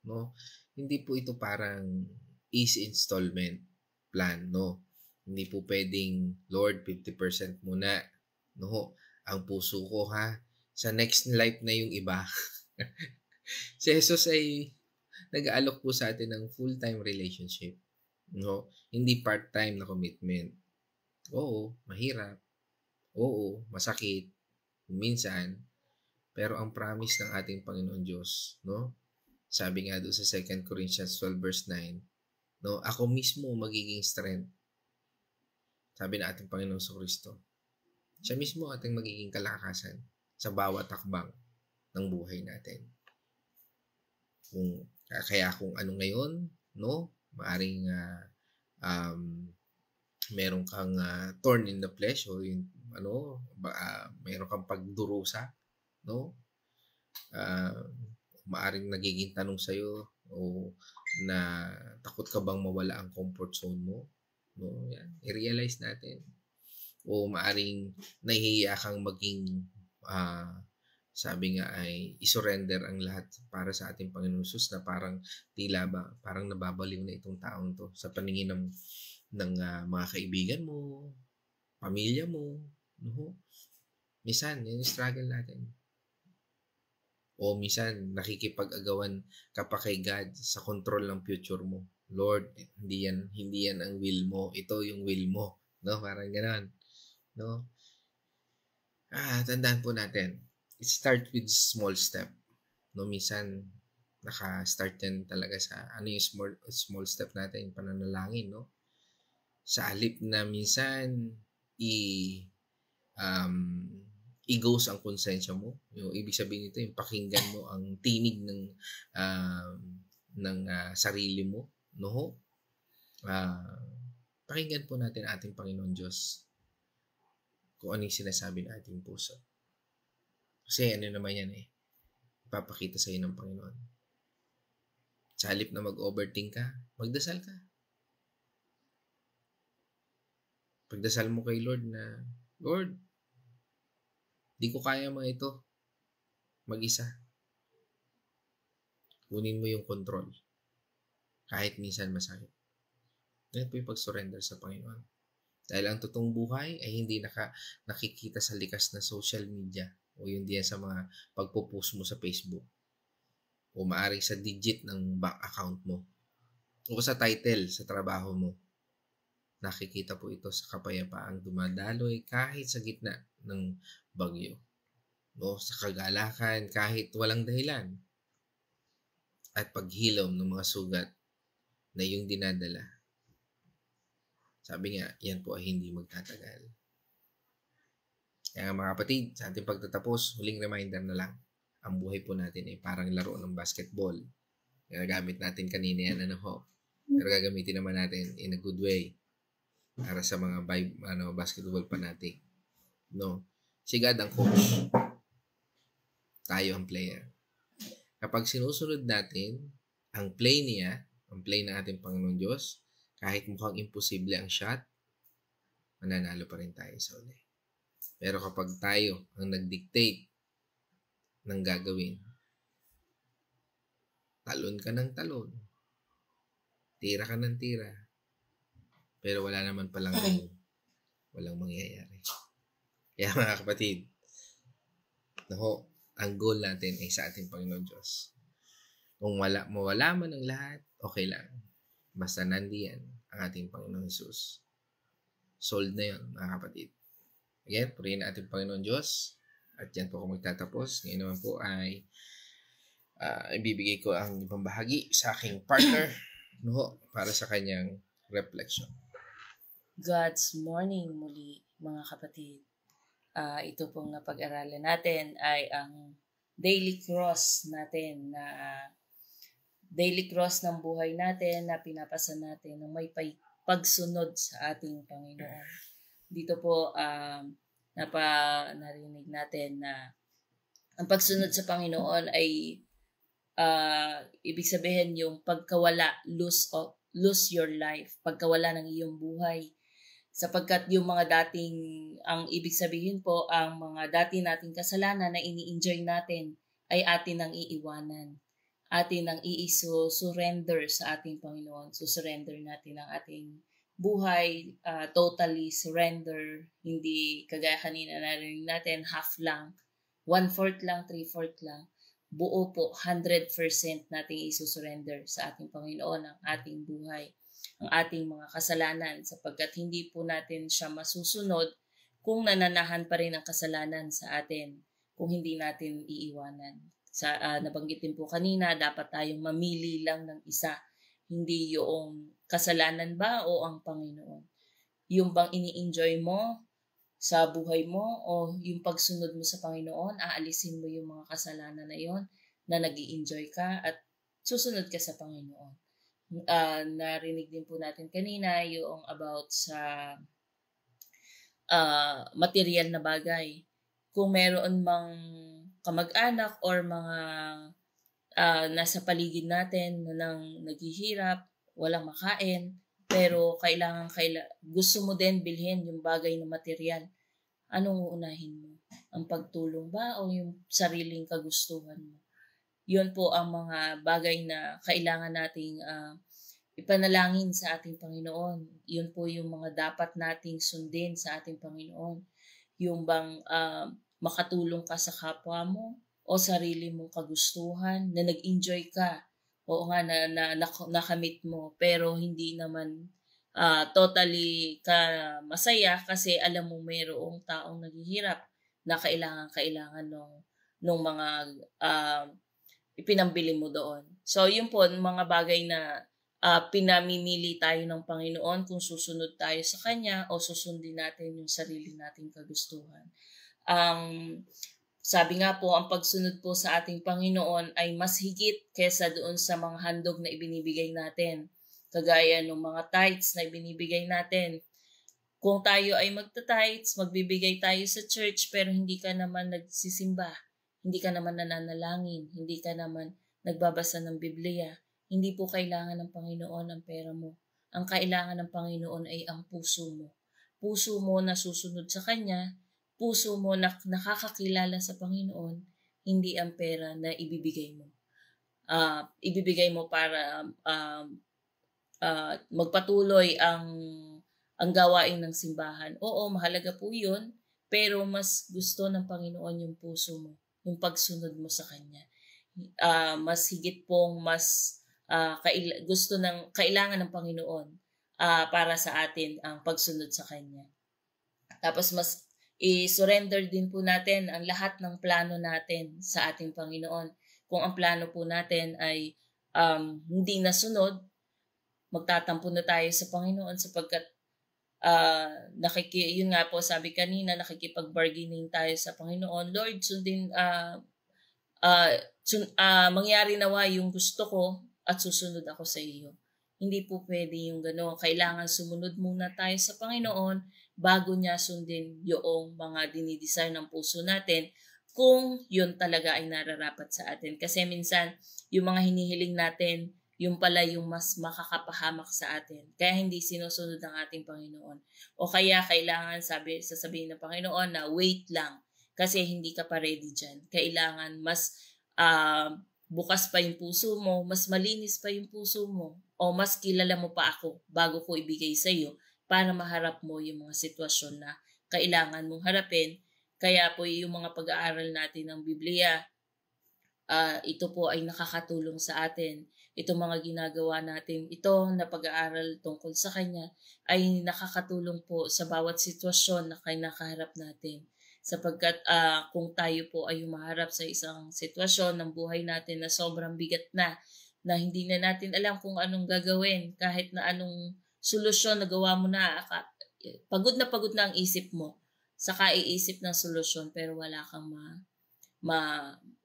No? Hindi po ito parang easy installment plan, no? Hindi po pwedeng, Lord, 50% muna. No, ang puso ko, ha? Sa next life na yung iba. Si Jesus ay nag-aalok po sa atin ng full-time relationship. No? Hindi part-time na commitment. Oo, mahirap. Oo, masakit. Minsan. Pero ang promise ng ating Panginoon Diyos, no? Sabi nga doon sa 2 Corinthians 12 verse 9, no? Ako mismo magiging strength. Sabi na ating Panginoon sa Kristo. Siya mismo ating magiging kalakasan sa bawat hakbang ng buhay natin. Kaya kung ano ngayon, no? Maaring meron kang thorn in the flesh o yung meron kang pagdurusa, no? Maaring nagiging tanong sa'yo o na takot ka bang mawala ang comfort zone mo, no? Yan, i-realize natin. O maaring nahihiya kang maging sabi nga ay isurrender ang lahat para sa ating Panginoon Jesus na parang tila ba, parang nababaliw na itong taong to sa paningin ng mga kaibigan mo, pamilya mo, no? Minsan, yung struggle natin. O minsan, nakikipag-agawan ka pa kay God sa control ng future mo. Lord, hindi yan ang will mo. Ito yung will mo. No? Parang gano'n. No? Tandaan po natin. It starts with small step. No? Minsan, naka-start yan talaga sa ano yung small step natin, yung pananalangin, no? Sa halip na minsan i-ghost ang konsensya mo. Yung ibig sabihin nito, yung pakinggan mo ang tinig ng sarili mo, no? Pakinggan po natin ating Panginoon Diyos kung ano yung sinasabi ng ating puso. Kasi ano naman yan ipapakita sa iyo ng Panginoon. Sa halip na mag-overthink ka, magdasal ka. Pagdasal mo kay Lord na, Lord, di ko kaya mga ito mag-isa. Kunin mo yung control. Kahit minsan masakit. Yan po yung pag-surrender sa Panginoon. Dahil ang totoong buhay ay hindi nakikita sa likas na social media o yung diyan sa mga pagpo-post mo sa Facebook o maaring sa digit ng bank account mo o sa title sa trabaho mo. Nakikita po ito sa kapayapaang dumadaloy kahit sa gitna ng bagyo. No, sa kagalakan kahit walang dahilan. At paghilom ng mga sugat na yung dinadala. Sabi nga, yan po ay hindi magtatagal. Kaya mga kapatid, sa ating pagtatapos, huling reminder na lang, ang buhay po natin ay parang laro ng basketball. Ginagamit natin kanina yan, pero gagamitin naman natin in a good way para sa mga basketball fanatic. No? Si God ang coach. Tayo ang player. Kapag sinusunod natin ang play niya, ang play ng ating Panginoon Diyos, kahit mukhang imposible ang shot, mananalo pa rin tayo sa uli. Pero kapag tayo ang nag-dictate ng gagawin, talon ka ng talon, tira ka ng tira, pero wala naman palang walang mangyayari. Kaya mga kapatid, ang goal natin ay sa ating Panginoon Diyos. Kung mawala man ang lahat, okay lang. Basta nandiyan ang ating Panginoon Jesus. Sold na yun, mga kapatid. Again, purihin na ating Panginoon Diyos. At yan po ako magtatapos. Ngayon naman po ay ibibigay ko ang ibang bahagi sa aking partner para sa kanyang reflection. God's morning muli, mga kapatid. Ito pong napag-aralan natin ay ang daily cross natin daily cross ng buhay natin na pinapasa natin ng may pagsunod sa ating Panginoon. Dito po narinig natin na ang pagsunod sa Panginoon ay ibig sabihin yung pagkawala, lose your life, pagkawala ng iyong buhay. Sapagkat yung mga ang ibig sabihin po, ang mga dati nating kasalanan na ini-enjoy natin ay atin ang iiwanan. Atin ang surrender sa ating Panginoon. Surrender natin ang ating buhay, totally surrender. Hindi kagaya kanina narinig natin, half lang, 1/4 lang, 3/4 lang. Buo po, 100% nating isusurrender sa ating Panginoon ang ating buhay, ang ating mga kasalanan, sapagkat hindi po natin siya masusunod kung nananahan pa rin ang kasalanan sa atin, kung hindi natin iiwanan. Nabanggit din po kanina, dapat tayong mamili lang ng isa, hindi yung kasalanan ba o ang Panginoon. Yung bang ini-enjoy mo sa buhay mo o yung pagsunod mo sa Panginoon, aalisin mo yung mga kasalanan na yon na nag-i-enjoy ka at susunod ka sa Panginoon. Narinig din po natin kanina yung about sa material na bagay. Kung meron mang kamag-anak or mga nasa paligid natin na naghihirap, walang makain, pero gusto mo din bilhin yung bagay na material, anong uunahin mo? Ang pagtulong ba o yung sariling kagustuhan mo? Yun po ang mga bagay na kailangan nating ipanalangin sa ating Panginoon. Yun po yung mga dapat nating sundin sa ating Panginoon. Yung bang makatulong ka sa kapwa mo o sarili mong kagustuhan na nag-enjoy ka. Oo nga na nakamit mo pero hindi naman totally ka masaya kasi alam mo mayroong taong naghihirap na kailangan nung mga ipinambili mo doon. So yun po, mga bagay na pinamimili tayo ng Panginoon kung susunod tayo sa Kanya o susundin natin yung sarili nating kagustuhan. Sabi nga po, ang pagsunod po sa ating Panginoon ay mas higit kesa doon sa mga handog na ibinibigay natin. Kagaya ng mga tithes na ibinibigay natin. Kung tayo ay magta-tithes, magbibigay tayo sa church pero hindi ka naman nagsisimba, hindi ka naman nananalangin, hindi ka naman nagbabasa ng Biblia, hindi po kailangan ng Panginoon ang pera mo. Ang kailangan ng Panginoon ay ang puso mo. Puso mo na susunod sa Kanya, puso mo na nakakakilala sa Panginoon, hindi ang pera na ibibigay mo. Ibibigay mo para magpatuloy ang gawain ng simbahan. Oo, mahalaga po yun, pero mas gusto ng Panginoon yung puso mo, yung pagsunod mo sa Kanya. Mas higit pong kailangan ng Panginoon para sa atin ang pagsunod sa Kanya. Tapos mas i-surrender din po natin ang lahat ng plano natin sa ating Panginoon. Kung ang plano po natin ay hindi nasunod, magtatampo na tayo sa Panginoon sapagkat yun nga po sabi kanina, nakikipag-bargaining tayo sa Panginoon. Lord, mangyari nawa yung gusto ko at susunod ako sa iyo. Hindi po pwede yung gano'n. Kailangan sumunod muna tayo sa Panginoon bago niya sundin yung mga dinidesire ng puso natin kung yun talaga ay nararapat sa atin. Kasi minsan, yung mga hinihiling natin, yung pala yung mas makakapahamak sa atin. Kaya hindi sinusunod ng ating Panginoon. O kaya kailangan sasabihin ng Panginoon na wait lang kasi hindi ka pa ready dyan. Kailangan mas bukas pa yung puso mo, mas malinis pa yung puso mo, o mas kilala mo pa ako bago ko ibigay sa iyo para maharap mo yung mga sitwasyon na kailangan mong harapin. Kaya po yung mga pag-aaral natin ng Biblia, ito po ay nakakatulong sa atin. Itong mga ginagawa natin, ito na pag-aaral tungkol sa Kanya ay nakakatulong po sa bawat sitwasyon na kinakaharap natin. Sapagkat kung tayo po ay humaharap sa isang sitwasyon ng buhay natin na sobrang bigat na hindi na natin alam kung anong gagawin, kahit na anong solusyon na gawa mo na, pagod na ang isip mo, saka iisip ng solusyon pero wala kang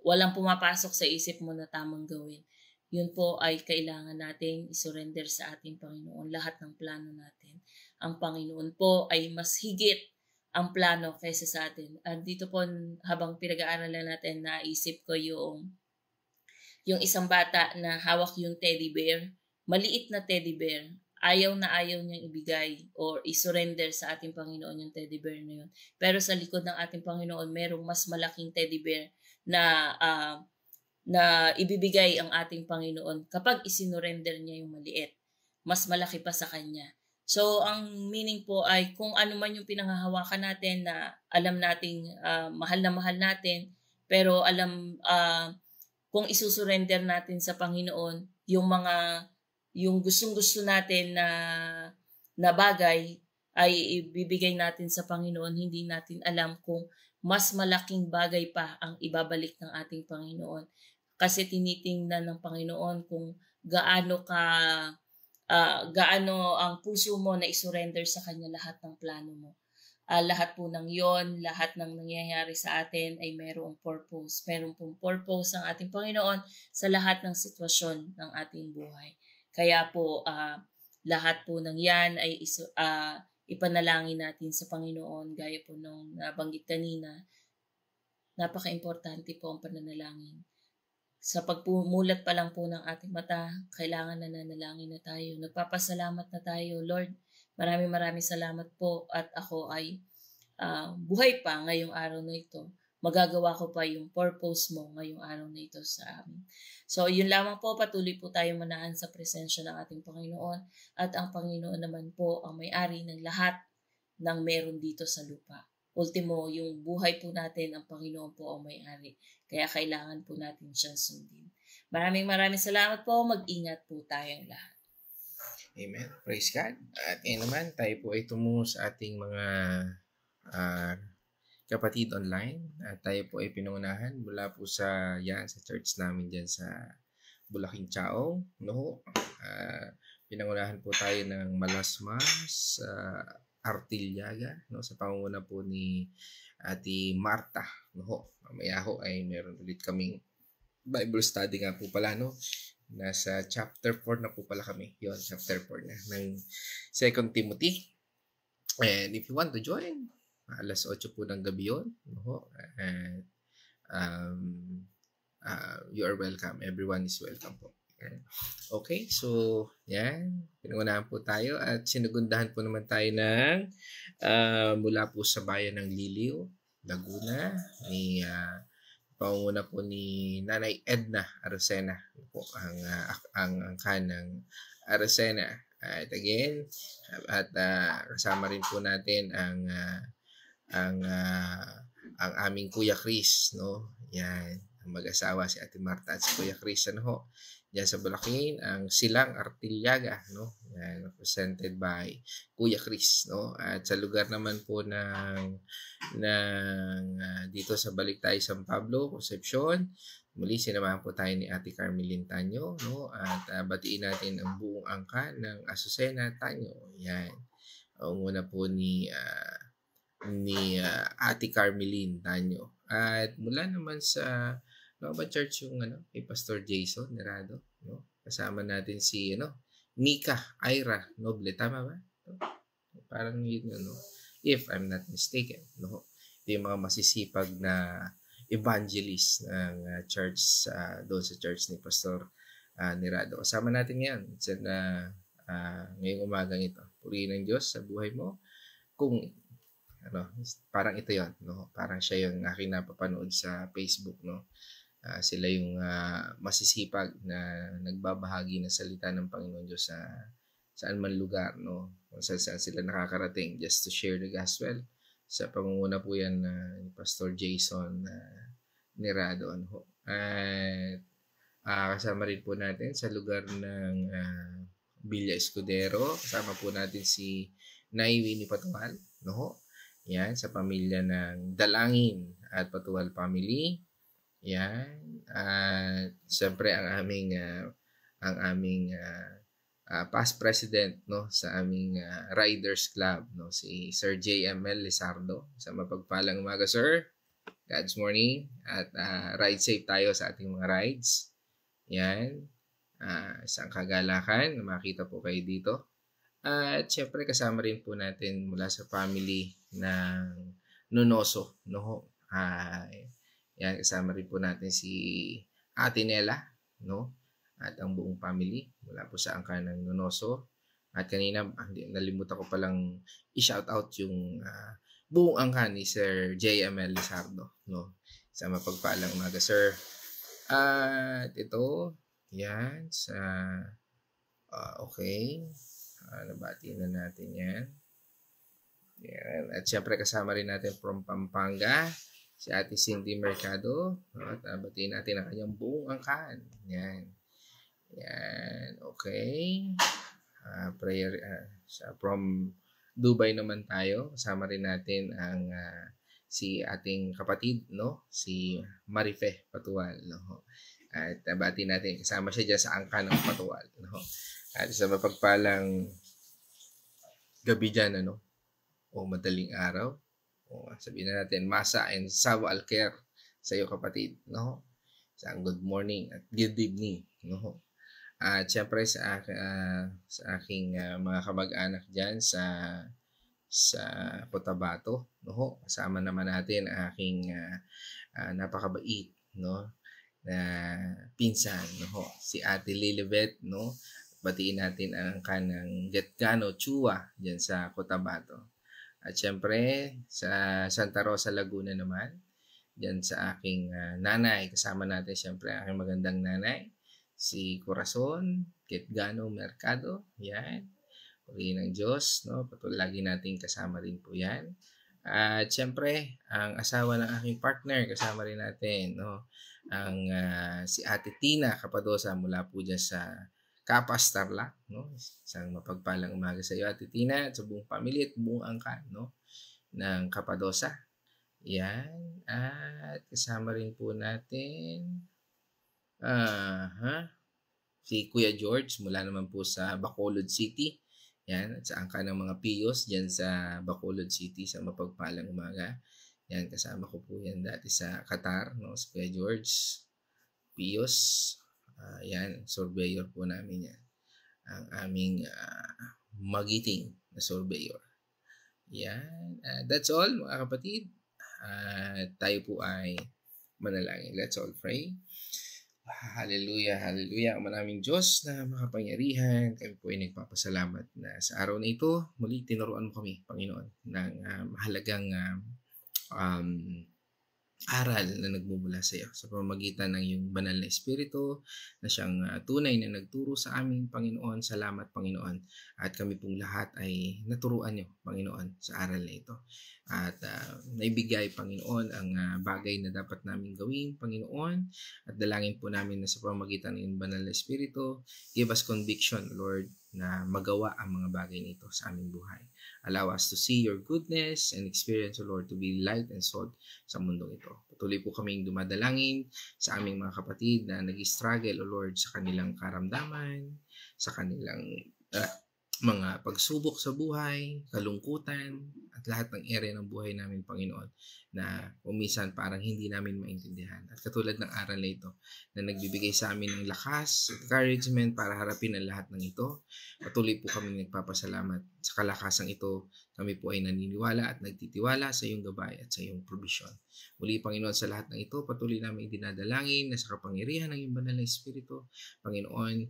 walang pumapasok sa isip mo na tamang gawin. Yun po ay kailangan nating isurrender sa ating Panginoon lahat ng plano natin. Ang Panginoon po ay mas higit ang plano kaysa sa atin. At dito po habang pinag-aaralan natin, naisip ko yung isang bata na hawak yung teddy bear, maliit na teddy bear, ayaw niyang ibigay or isurrender sa ating Panginoon yung teddy bear na yun. Pero sa likod ng ating Panginoon, merong mas malaking teddy bear na ibibigay ang ating Panginoon kapag isinurrender niya yung maliit. Mas malaki pa sa Kanya. So, ang meaning po ay kung ano man yung pinanghahawakan natin na alam nating mahal na mahal natin, pero kung isusurrender natin sa Panginoon, yung gustong-gusto natin na bagay ay ibibigay natin sa Panginoon, hindi natin alam kung mas malaking bagay pa ang ibabalik ng ating Panginoon. Kasi tinitingnan ng Panginoon kung gaano ang puso mo na isurrender sa Kanya lahat ng plano mo. Lahat po ng yon, lahat ng nangyayari sa atin ay mayroong purpose. Mayroong pong purpose ang ating Panginoon sa lahat ng sitwasyon ng ating buhay. Kaya po, lahat po ng yan ay ipanalangin natin sa Panginoon. Gaya po nung nabanggit kanina, napaka-importante po ang pananalangin. Sa pagpumulat pa lang po ng ating mata, kailangan nananalangin na tayo. Nagpapasalamat na tayo, Lord. Maraming salamat po at ako ay buhay pa ngayong araw na ito. Magagawa ko pa yung purpose mo ngayong araw na ito sa amin. So, yun lamang po. Patuloy po tayong manahan sa presensya ng ating Panginoon. At ang Panginoon naman po ang may-ari ng lahat ng meron dito sa lupa. Ultimo, yung buhay po natin, ang Panginoon po ang may-ari. Kaya kailangan po natin siyang sundin. Maraming salamat po. Mag-ingat po tayong lahat. Amen. Praise God. At naman, tayo po ay tumungo sa ating mga kapatid online. At tayo po ay pinungunahan mula po sa church namin dyan sa Bulaking Chao. No? Pinungunahan po tayo ng Malasmas, Artillaga, no? Sa pangunguna po ni Ate Marta. No? Mamaya ho ay meron ulit kaming Bible study nga po pala, no? Nasa chapter 4 na po pala kami. Yon, chapter 4 na ng 2 Timothy. And if you want to join, alas 8 po ng gabi yun. No? And you are welcome. Everyone is welcome po. Okay, so yan. Pinungunahan po tayo at sinugundahan po naman tayo ng mula po sa bayan ng Liliw, Laguna, ni pangunguna po ni Nanay Edna Arocena po ang kanang Arocena. At again, at kasama rin po natin ang aming Kuya Chris, no? Yan, mag-asawa si Ate Marta at si Kuya Chris, ano ho. Diyan sa Bulacan, ang Silang Artillaga, no? Yan, represented by Kuya Chris, no? At sa lugar naman po dito sa Balitay, San Pablo, Concepcion, muli sinamahan po tayo ni Ate Carmelyn Tanyo, no? At batiin natin ang buong angka ng Azucena Tanyo. Yan. Ang una po ni Ate Carmelyn Tanyo. At mula naman sa Nova Church yung kay Pastor Jason Nerado, no? Kasama natin si Mika Ira Noble, tama ba? Parang yun, no? If I'm not mistaken, no? Ito yung mga masisipag na evangelist ng church doon sa church ni Pastor Nerado. Kasama natin yan ngayong umagang ito. Purihin ng Diyos sa buhay mo. Kung parang ito yon, no? Parang siya yung aking napapanood sa Facebook, no? Sila yung masisipag na nagbabahagi ng salita ng Panginoon Diyos sa saan man lugar, no? Kung saan sila nakakarating just to share the gospel. Sa pangunguna po yan ni Pastor Jason Nerado, ano? At kasama rin po natin sa lugar ng Villa Escudero, kasama po natin si Naiwi ni Patual, no? Yan, sa pamilya ng Dalangin at Patual family. Yan. At siyempre ang aming past president, no, sa aming Riders Club, no, si Sir JML Lizardo. Sa mapagpalang umaga, sir. God's morning. At ride safe tayo sa ating mga rides. Yan. Isang kagalakan na makita po kayo dito. At syempre kasama rin po natin mula sa family ng Nunoso, no? Yan, kasama rin po natin si Ate Nela, no? At ang buong family mula po sa angka ng Nunoso. At kanina nalimutan ko palang i-shout out yung buong angka ni Sir JML Lizardo, no? Sa mapagpalang umaga, sir. At ito, yan, okay. Nabati na natin yan. Yan. At syempre kasama rin natin from Pampanga, si Ate Cindy Mercado. At batiin natin ang kanyang buong angkan. Yan. Yan. Okay. Prayer. From Dubai naman tayo. Kasama rin natin ang si ating kapatid, no? Si Marife Patual, no? At batiin natin. Kasama siya dyan sa angkan ng Patual, no? At sa mapagpalang gabi dyan, o madaling araw, o sabihin na natin, Masa and Sawa Alker sa iyo, kapatid, no? Isang good morning at good evening, no? At syempre sa aking mga kamag-anak dyan sa Cotabato, no? Kasama naman natin ang aking napakabait, no? Na pinsan, no? Si Ate Lilibet, no? Batiin natin ang kanang Getgano Chua dyan sa Cotabato. At syempre, sa Santa Rosa, Laguna naman, dyan sa aking nanay. Kasama natin syempre ang aking magandang nanay, si Corazon Getgano Mercado. Yan. Purihin ng Diyos, no? Patuloy lagi natin kasama rin po yan. At syempre, ang asawa ng aking partner, kasama rin natin, no? Ang si Ate Tina Capadosa mula po dyan sa Kapas Tarlac, no? Isang mapagpalang umaga sa iyo, Ate Tina, at sa buong pamilya at buong angkan, no? Ng Capadosa. Yan. At kasama rin po natin si Kuya George mula naman po sa Bacolod City. Yan. At sa angkan ng mga Piyos dyan sa Bacolod City sa mapagpalang umaga. Yan. Kasama ko po yan dati sa Qatar, no? Si Kuya George Piyos. Yan, surveyor po namin yan. Ang aming magiting na surveyor. Yan. That's all, mga kapatid. Tayo po ay manalangin. Let's all pray. Hallelujah, hallelujah. Ang maraming Diyos na makapangyarihan. Kami po ay nagpapasalamat na sa araw na ito, muli tinuruan mo kami, Panginoon, ng mahalagang aral na nagmumula sa iyo sa pamamagitan ng iyong banal na espiritu na siyang tunay na nagturo sa amin, Panginoon. Salamat, Panginoon. At kami pong lahat ay naturuan niyo, Panginoon, sa aral na ito. at naibigay, Panginoon, ang bagay na dapat namin gawin, Panginoon. At dalangin po namin na sa pamamagitan ng banal na Espiritu, give us conviction, Lord, na magawa ang mga bagay nito sa aming buhay. Allow us to see your goodness and experience, O Lord, to be light and salt sa mundong ito. Patuloy po kaming dumadalangin sa aming mga kapatid na nag-struggle, O Lord, sa kanilang karamdaman, sa kanilang mga pagsubok sa buhay, kalungkutan, at lahat ng area ng buhay namin, Panginoon, na umisan parang hindi namin maintindihan. At katulad ng aral na ito, na nagbibigay sa amin ng lakas, encouragement para harapin ang lahat ng ito, patuloy po kami nagpapasalamat. Sa kalakasang ito, kami po ay naniniwala at nagtitiwala sa iyong gabay at sa iyong provision. Muli, Panginoon, sa lahat ng ito, patuloy namin dinadalangin na sa kapangyarihan ng iyong banal na Espiritu, Panginoon,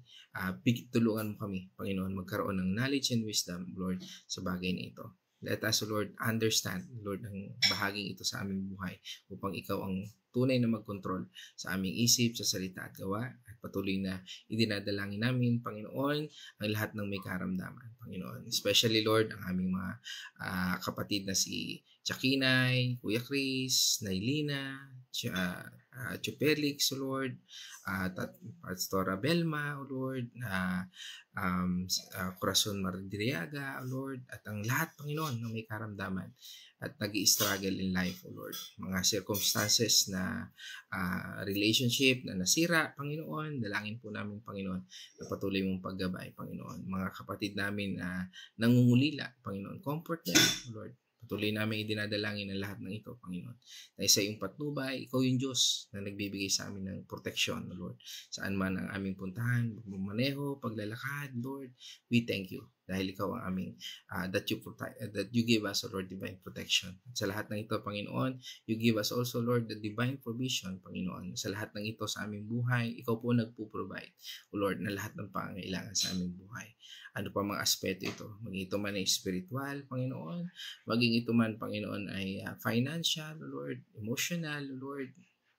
tulungan mo kami, Panginoon, magkaroon ng knowledge and wisdom, Lord, sa bagay na ito. Let us, Lord, understand, Lord, ang bahaging ito sa aming buhay upang ikaw ang tunay na magkontrol sa aming isip, sa salita at gawa. At patuloy na idinadalangin namin, Panginoon, ang lahat ng may karamdaman, Panginoon. Especially, Lord, ang aming mga kapatid na si Chakinay, Kuya Chris, Nailina, Chupelix, O Lord, at Pastora Belma, O Lord, Corazon Mardiriaga, O Lord, at ang lahat, Panginoon, na may karamdaman at nag-i-struggle in life, O Lord. Mga circumstances na relationship na nasira, Panginoon, dalangin po namin, Panginoon, na patuloy mong paggabay, Panginoon. Mga kapatid namin na nangungulila, Panginoon, comfort them, O Lord. Patuloy namin idinadalangin ang lahat ng ito, Panginoon. Dahil sa iyong patnubay, ikaw yung Diyos na nagbibigay sa amin ng proteksyon, Lord. Saan man ang aming puntahan, pagmamaneho, paglalakad, Lord, we thank you. Dahil ikaw ang aming, that you give us, Lord, divine protection. At sa lahat ng ito, Panginoon, you give us also, Lord, the divine provision, Panginoon. Sa lahat ng ito sa aming buhay, ikaw po nagpo-provide, O Lord, na lahat ng pangangailangan sa aming buhay. Ano pa mga aspeto ito? Maging ito man ay spiritual, Panginoon. Maging ito man, Panginoon, ay financial, Lord, emotional, Lord.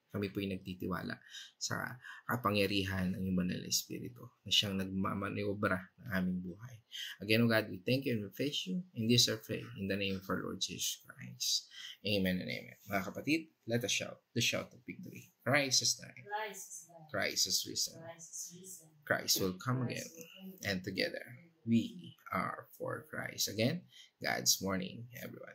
Kami po'y nagtitiwala sa kapangyarihan ng iyong banal na Espiritu na siyang nagmamaniobra ng aming buhay. Again, O God, we thank you and we praise you. In this our prayer, in the name of our Lord Jesus Christ. Amen and amen. Mga kapatid, let us shout the shout of victory. Christ is died. Christ is risen. Christ will come again. And together, we are for Christ. Again, God's morning, everyone.